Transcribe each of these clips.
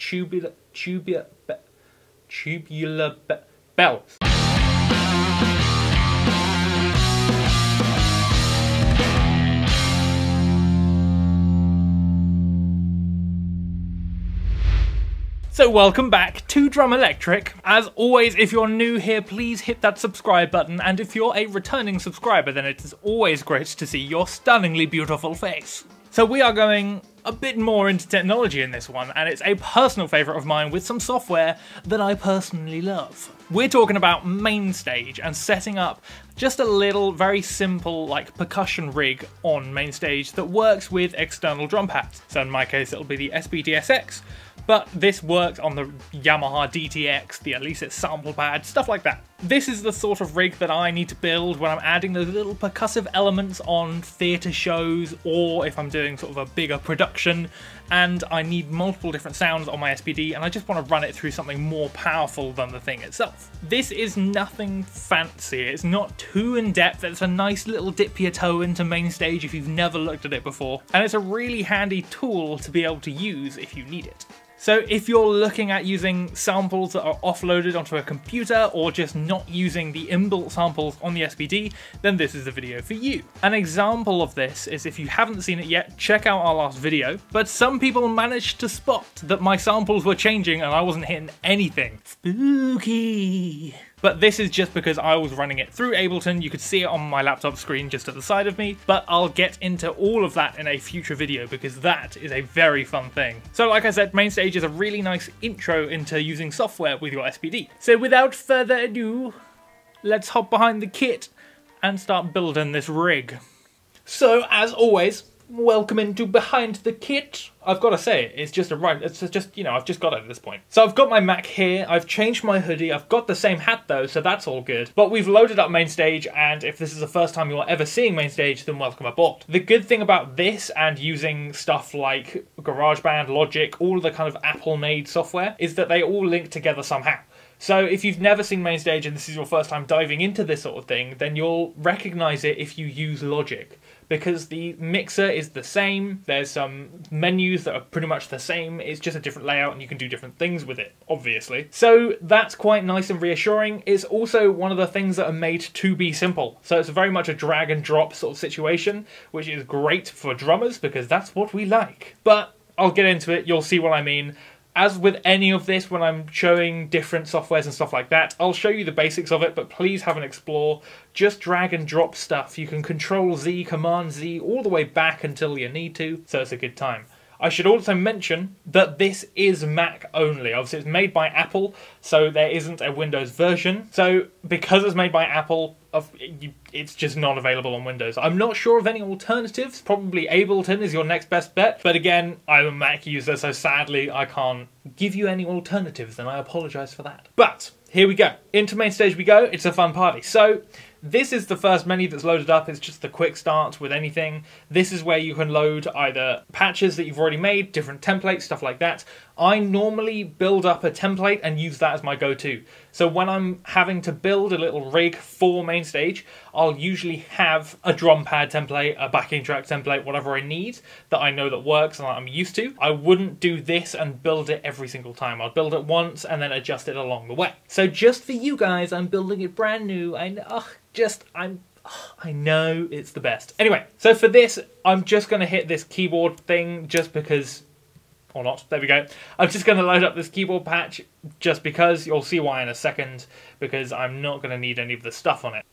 tubular bells. So welcome back to Drum Electric. As always, if you're new here, please hit that subscribe button, and if you're a returning subscriber, then it is always great to see your stunningly beautiful face. So we are going a bit more into technology in this one, and it's a personal favourite of mine with some software that I personally love. We're talking about MainStage and setting up just a little, very simple, like, percussion rig on MainStage that works with external drum pads. So in my case, it'll be the SPD-SX, but this works on the Yamaha DTX, the Alesis sample pad, stuff like that. This is the sort of rig that I need to build when I'm adding those little percussive elements on theatre shows, or if I'm doing sort of a bigger production and I need multiple different sounds on my SPD and I just want to run it through something more powerful than the thing itself. This is nothing fancy, it's not too in-depth, it's a nice little dip your toe into MainStage if you've never looked at it before, and it's a really handy tool to be able to use if you need it. So if you're looking at using samples that are offloaded onto a computer or just not using the inbuilt samples on the SPD, then this is the video for you. An example of this is, if you haven't seen it yet, check out our last video, but some people managed to spot that my samples were changing and I wasn't hitting anything. Spooky. But this is just because I was running it through Ableton. You could see it on my laptop screen just at the side of me, but I'll get into all of that in a future video because that is a very fun thing. So like I said, MainStage is a really nice intro into using software with your SPD. So without further ado, let's hop behind the kit and start building this rig. So as always, welcome into Behind the Kit. I've got to say, it's just you know, I've just got it at this point. So I've got my Mac here, I've changed my hoodie, I've got the same hat though, so that's all good. But we've loaded up MainStage, and if this is the first time you're ever seeing MainStage, then welcome aboard. The good thing about this and using stuff like GarageBand, Logic, all the kind of Apple-made software, is that they all link together somehow. So if you've never seen MainStage and this is your first time diving into this sort of thing, then you'll recognise it if you use Logic, because the mixer is the same, there's some menus that are pretty much the same, it's just a different layout and you can do different things with it, obviously. So that's quite nice and reassuring. It's also one of the things that are made to be simple. So it's very much a drag and drop sort of situation, which is great for drummers because that's what we like. But I'll get into it, you'll see what I mean. As with any of this, when I'm showing different softwares and stuff like that, I'll show you the basics of it, but please have an explore. Just drag and drop stuff. You can Control Z, Command Z, all the way back until you need to, so it's a good time. I should also mention that this is Mac only. Obviously it's made by Apple, so there isn't a Windows version. So because it's made by Apple, it's just not available on Windows. I'm not sure of any alternatives. Probably Ableton is your next best bet. But again, I'm a Mac user, so sadly I can't give you any alternatives, and I apologise for that. But here we go. Into MainStage we go. It's a fun party. So this is the first menu that's loaded up. It's just the quick start with anything. This is where you can load either patches that you've already made, different templates, stuff like that. I normally build up a template and use that as my go-to. So when I'm having to build a little rig for MainStage, I'll usually have a drum pad template, a backing track template, whatever I need that I know that works and that I'm used to. I wouldn't do this and build it every single time. I'll build it once and then adjust it along the way. So just for you guys, I'm building it brand new. I know it's the best. Anyway, so for this, I'm just going to hit this keyboard thing just because, or not, there we go. I'm just going to load up this keyboard patch just because. You'll see why in a second, because I'm not going to need any of the stuff on it.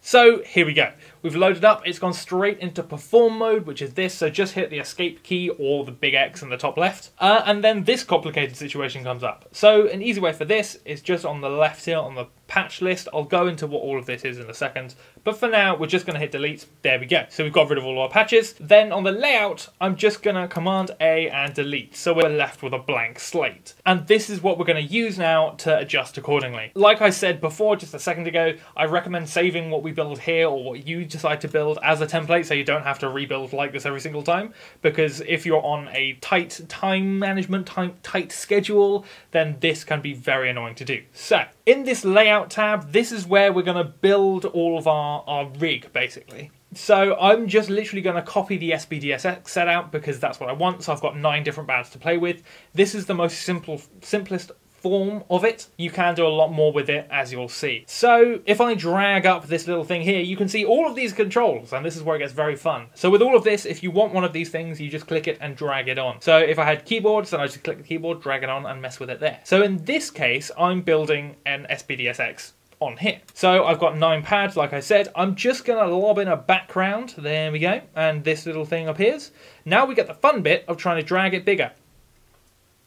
So here we go. We've loaded up, it's gone straight into perform mode, which is this, so just hit the escape key or the big X in the top left, and then this complicated situation comes up. So an easy way for this is just on the left here on the patch list. I'll go into what all of this is in a second, but for now we're just going to hit delete. There we go. So we've got rid of all our patches. Then on the layout, I'm just going to Command A and delete, so we're left with a blank slate. And this is what we're going to use now to adjust accordingly. Like I said before, just a second ago, I recommend saving what we build here or what you decide to build as a template so you don't have to rebuild like this every single time, because if you're on a tight time management, tight schedule, then this can be very annoying to do. So in this layout tab, this is where we're going to build all of our rig, basically. So I'm just literally going to copy the SPD-SX set out because that's what I want. So I've got 9 different pads to play with. This is the most simplest form of it. You can do a lot more with it, as you'll see. So if I drag up this little thing here, you can see all of these controls, and this is where it gets very fun. So with all of this, if you want one of these things, you just click it and drag it on. So if I had keyboards, then I just click the keyboard, drag it on, and mess with it there. So in this case, I'm building an SPD-SX on here. So I've got 9 pads, like I said. I'm just going to lob in a background. There we go. And this little thing appears. Now we get the fun bit of trying to drag it bigger.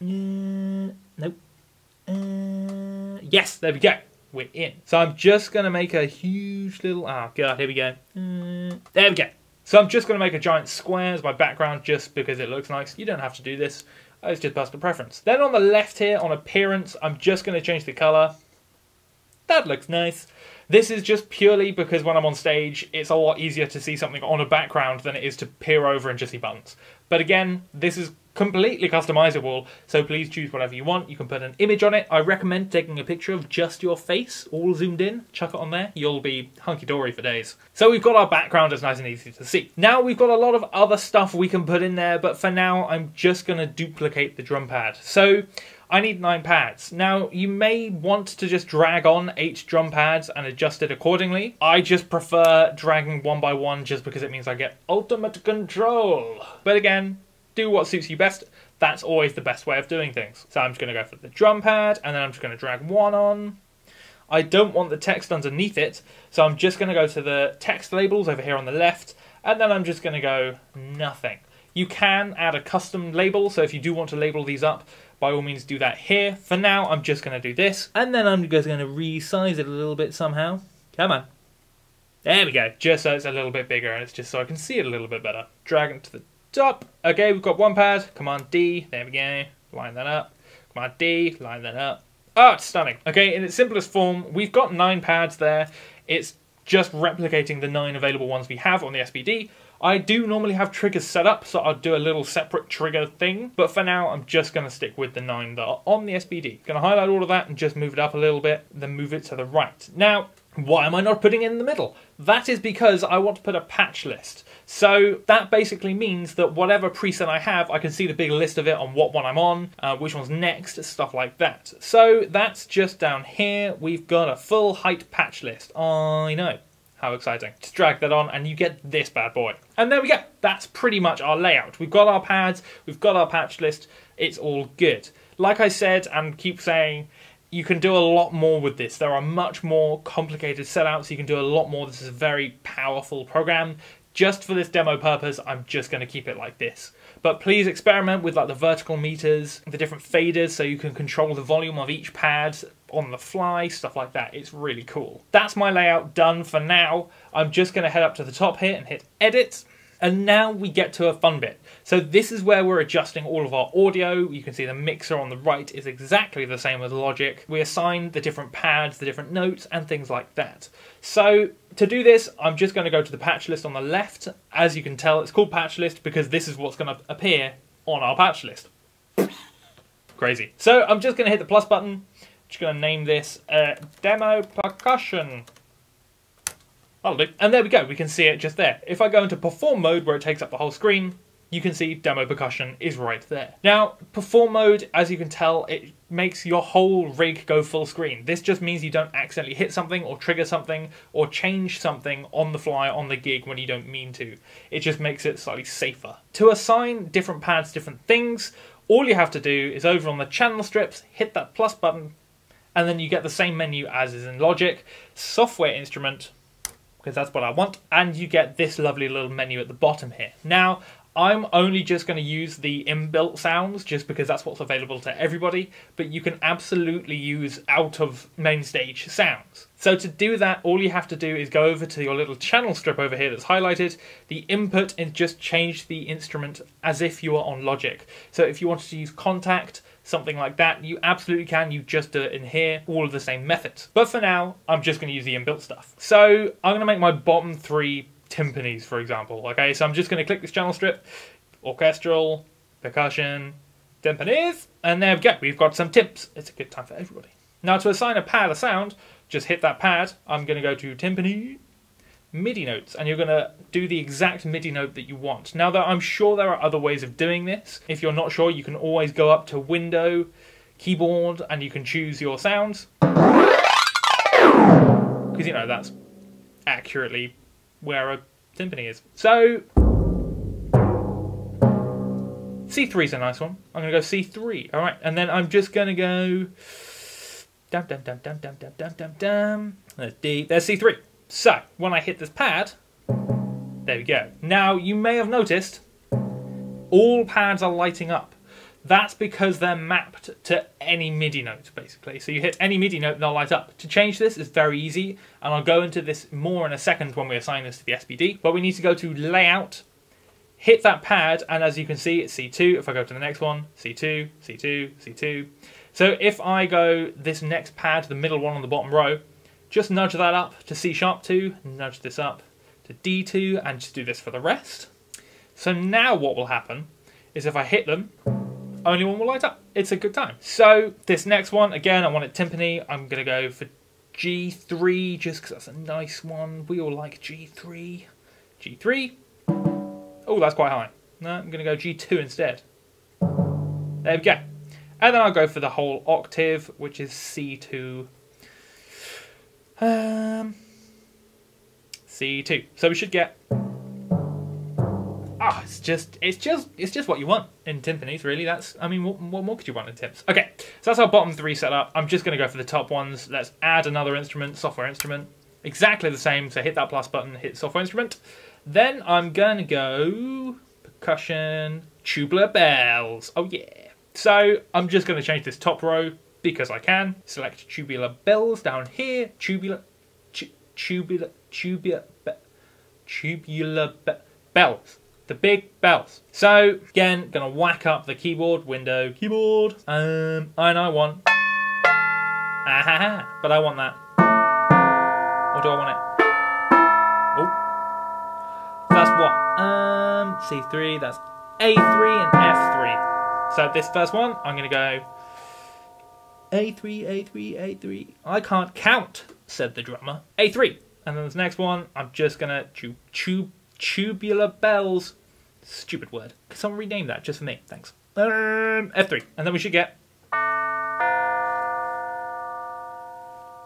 Nope. Yes, there we go. We're in. So I'm just going to make a huge little... Oh, God, here we go. There we go. So I'm just going to make a giant square as my background just because it looks nice. You don't have to do this. It's just personal preference. Then on the left here, on appearance, I'm just going to change the colour. That looks nice. This is just purely because when I'm on stage, it's a lot easier to see something on a background than it is to peer over and just see buttons. But again, this is completely customizable, so please choose whatever you want. You can put an image on it. I recommend taking a picture of just your face, all zoomed in, chuck it on there. You'll be hunky-dory for days. So we've got our background, it's nice and easy to see. Now we've got a lot of other stuff we can put in there, but for now, I'm just going to duplicate the drum pad. So I need 9 pads. Now, you may want to just drag on 8 drum pads and adjust it accordingly. I just prefer dragging one by one just because it means I get ultimate control. But again, do what suits you best. That's always the best way of doing things. So I'm just going to go for the drum pad, and then I'm just going to drag one on. I don't want the text underneath it, so I'm just going to go to the text labels over here on the left, and then I'm just going to go nothing. You can add a custom label, so if you do want to label these up, by all means do that here. For now, I'm just going to do this, and then I'm just going to resize it a little bit somehow. Come on. There we go, just so it's a little bit bigger, and it's just so I can see it a little bit better. Drag it to the top. Okay, we've got 1 pad. Command D, there we go. Line that up. Command D, line that up. Oh, it's stunning. Okay, in its simplest form, we've got 9 pads there. It's just replicating the 9 available ones we have on the SPD. I do normally have triggers set up, so I'll do a little separate trigger thing, but for now I'm just going to stick with the 9 that are on the SPD. Going to highlight all of that and just move it up a little bit, then move it to the right. Now, why am I not putting it in the middle? That is because I want to put a patch list. So that basically means that whatever preset I have, I can see the big list of it on what one I'm on, which one's next, stuff like that. So that's just down here. We've got a full height patch list. I know. How exciting. Just drag that on and you get this bad boy. And there we go. That's pretty much our layout. We've got our pads, we've got our patch list, it's all good. Like I said and keep saying, you can do a lot more with this. There are much more complicated setouts. You can do a lot more. This is a very powerful program. Just for this demo purpose, I'm just going to keep it like this. But please experiment with like the vertical meters, the different faders, so you can control the volume of each pad on the fly, stuff like that. It's really cool. That's my layout done for now. I'm just going to head up to the top here and hit edit. And now we get to a fun bit. So this is where we're adjusting all of our audio. You can see the mixer on the right is exactly the same as Logic. We assign the different pads, the different notes, and things like that. So to do this, I'm just going to go to the patch list on the left. As you can tell, it's called patch list because this is what's going to appear on our patch list. Crazy. So I'm just going to hit the plus button. Just going to name this Demo Percussion. That'll do. And there we go, we can see it just there. If I go into perform mode where it takes up the whole screen, you can see demo percussion is right there. Now, perform mode, as you can tell, it makes your whole rig go full screen. This just means you don't accidentally hit something or trigger something or change something on the fly on the gig when you don't mean to. It just makes it slightly safer. To assign different pads different things, all you have to do is over on the channel strips, hit that plus button, and then you get the same menu as is in Logic, software instrument, because that's what I want, and you get this lovely little menu at the bottom here. Now, I'm only just going to use the inbuilt sounds just because that's what's available to everybody, but you can absolutely use out of MainStage sounds. So to do that, all you have to do is go over to your little channel strip over here that's highlighted, the input, and just change the instrument as if you are on Logic. So if you wanted to use Contact, something like that, you absolutely can. You just do it in here, all of the same methods. But for now, I'm just going to use the inbuilt stuff. So I'm going to make my bottom 3 timpanis, for example. Okay, so I'm just going to click this channel strip, orchestral, percussion, timpanis, and there we go. We've got some tips. It's a good time for everybody. Now to assign a pad a sound, just hit that pad. I'm going to go to timpani, MIDI notes, and you're going to do the exact MIDI note that you want. Now, I'm sure there are other ways of doing this. If you're not sure, you can always go up to Window, Keyboard, and you can choose your sounds. Because, you know, that's accurately where a timpani is. So, C3 is a nice one. I'm going to go C3. All right, and then I'm just going to go dum dum dum dum dum dum dum dum dum. There's D. There's C3. So when I hit this pad, there we go. Now you may have noticed all pads are lighting up. That's because they're mapped to any MIDI note, basically. So you hit any MIDI note and they'll light up. To change this is very easy, and I'll go into this more in a second when we assign this to the SPD. But we need to go to Layout, hit that pad, and as you can see, it's C2. If I go to the next one, C2, C2, C2. So if I go this next pad, the middle one on the bottom row, just nudge that up to C#2, nudge this up to D2, and just do this for the rest. So now what will happen is if I hit them, only one will light up. It's a good time. So this next one, again, I want it timpani. I'm going to go for G3, just because that's a nice one. We all like G3. G3. Oh, that's quite high. No, I'm going to go G2 instead. There we go. And then I'll go for the whole octave, which is C2. C2. So we should get. Ah, it's just what you want in timpanis, really. I mean, what more could you want in timps? Okay, so that's our bottom three set up. I'm just going to go for the top ones. Let's add another instrument, software instrument. Exactly the same. So hit that plus button, hit software instrument. Then I'm going to go percussion, tubular bells. Oh yeah. So I'm just going to change this top row because I can. Select tubular bells down here. Tubular bells. The big bells. So again, gonna whack up the keyboard, window, keyboard. And I want. Ah, but I want that. Or do I want it? Oh, that's what? C3. That's A3 and F3. So this first one, I'm gonna go A3, A3, A3. I can't count, said the drummer. A3. And then this next one, I'm just gonna tubular bells. Stupid word. Can someone rename that just for me? Thanks. F3. And then we should get.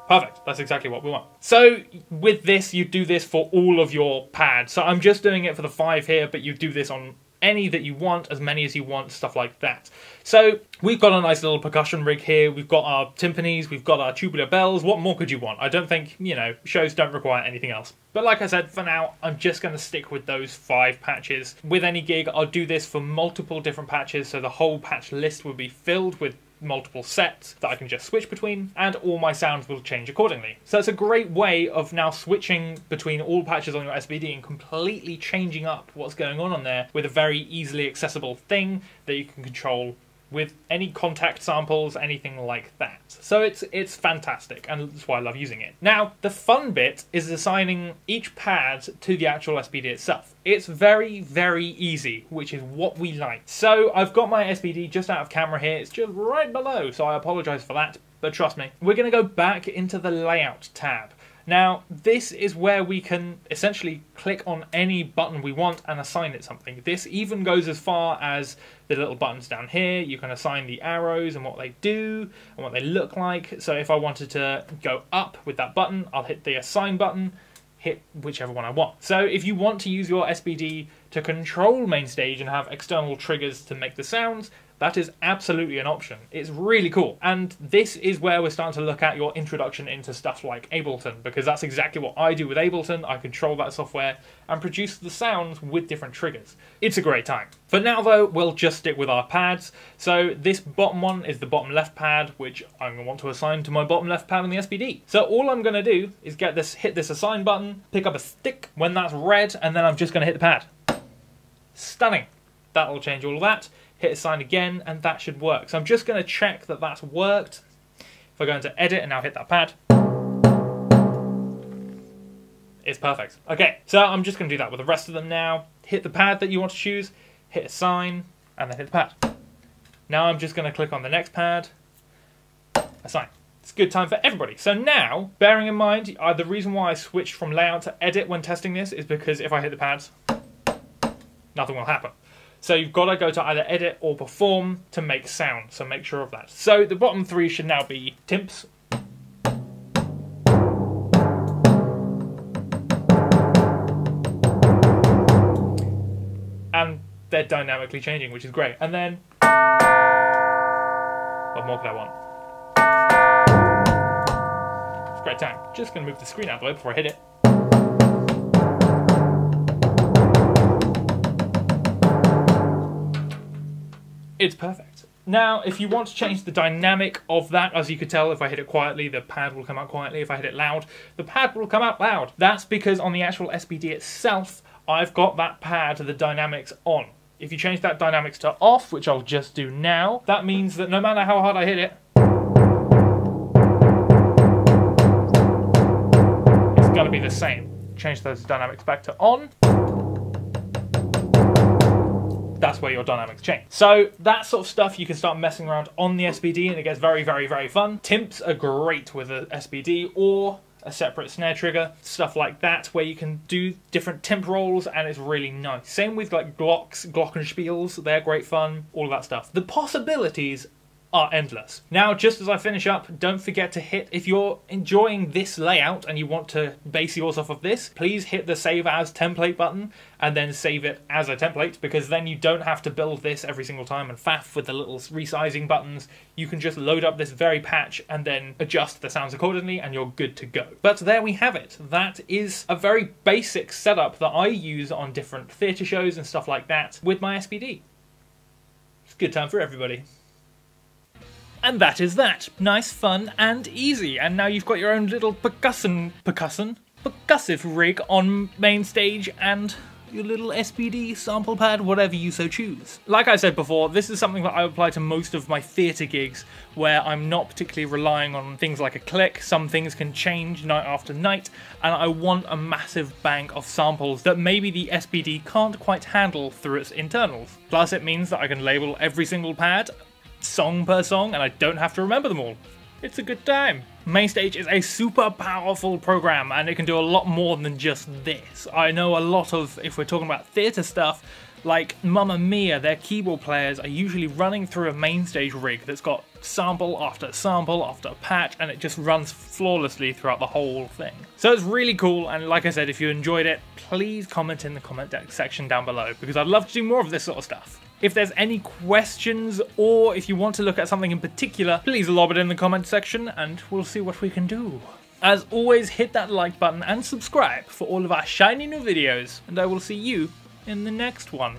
Perfect. That's exactly what we want. So with this, you do this for all of your pads. So I'm just doing it for the 5 here, but you do this on any that you want, as many as you want, stuff like that. So we've got a nice little percussion rig here. We've got our timpanis, we've got our tubular bells. What more could you want? I don't think, you know, shows don't require anything else. But like I said, for now, I'm just going to stick with those 5 patches. With any gig, I'll do this for multiple different patches, so the whole patch list will be filled with multiple sets that I can just switch between, and all my sounds will change accordingly. So it's a great way of now switching between all patches on your SPD and completely changing up what's going on there with a very easily accessible thing that you can control with any contact samples, anything like that. So it's fantastic, and that's why I love using it. Now, the fun bit is assigning each pad to the actual SPD itself. It's very, very easy, which is what we like. So I've got my SPD just out of camera here. It's just right below, so I apologise for that, but trust me. We're going to go back into the Layout tab. Now, this is where we can essentially click on any button we want and assign it something. This even goes as far as the little buttons down here. You can assign the arrows and what they do and what they look like. So if I wanted to go up with that button, I'll hit the assign button, hit whichever one I want. So if you want to use your SPD to control MainStage and have external triggers to make the sounds, that is absolutely an option. It's really cool. And this is where we're starting to look at your introduction into stuff like Ableton, because that's exactly what I do with Ableton. I control that software and produce the sounds with different triggers. It's a great time. For now though, we'll just stick with our pads. So this bottom one is the bottom left pad, which I'm going to want to assign to my bottom left pad on the SPD. So all I'm going to do is hit this assign button, pick up a stick when that's red, and then I'm just going to hit the pad. Stunning. That'll change all of that. Hit assign again, and that should work. So I'm just going to check that that's worked. If I go into edit and now hit that pad, it's perfect. Okay, so I'm just going to do that with the rest of them now. Hit the pad that you want to choose, hit assign, and then hit the pad. Now I'm just going to click on the next pad, assign. It's a good time for everybody. So now, bearing in mind, the reason why I switched from layout to edit when testing this is because if I hit the pads, nothing will happen. So you've got to go to either edit or perform to make sound, so make sure of that. So the bottom three should now be timps, and they're dynamically changing, which is great. And then, what more could I want? It's a great time. Just going to move the screen out of the way before I hit it. It's perfect. Now, if you want to change the dynamic of that, as you could tell, if I hit it quietly, the pad will come out quietly. If I hit it loud, the pad will come out loud. That's because on the actual SPD itself, I've got that pad, the dynamics on. If you change that dynamics to off, which I'll just do now, that means that no matter how hard I hit it, it's going to be the same. Change those dynamics back to on. That's where your dynamics change. So that sort of stuff you can start messing around on the SPD and it gets very, very, very fun. Timps are great with a SPD or a separate snare trigger, stuff like that, where you can do different timp rolls and it's really nice. Same with like glockenspiels, they're great fun, all of that stuff. The possibilities are endless. Now, just as I finish up, don't forget to hit, if you're enjoying this layout and you want to base yours off of this, please hit the save as template button and then save it as a template, because then you don't have to build this every single time and faff with the little resizing buttons. You can just load up this very patch and then adjust the sounds accordingly and you're good to go. But there we have it. That is a very basic setup that I use on different theatre shows and stuff like that with my SPD. It's a good time for everybody. And that is that. Nice, fun, and easy. And now you've got your own little percussive rig on MainStage and your little SPD sample pad, whatever you so choose. Like I said before, this is something that I apply to most of my theatre gigs, where I'm not particularly relying on things like a click. Some things can change night after night, and I want a massive bank of samples that maybe the SPD can't quite handle through its internals. Plus it means that I can label every single pad, song per song, and I don't have to remember them all. It's a good time. MainStage is a super powerful program and it can do a lot more than just this. I know a lot of, if we're talking about theatre stuff, like Mamma Mia, their keyboard players are usually running through a MainStage rig that's got sample after patch, and it just runs flawlessly throughout the whole thing. So it's really cool, and like I said, if you enjoyed it, please comment in the comment section down below, because I'd love to do more of this sort of stuff. If there's any questions, or if you want to look at something in particular, please lob it in the comment section and we'll see what we can do. As always, hit that like button and subscribe for all of our shiny new videos, and I will see you in the next one.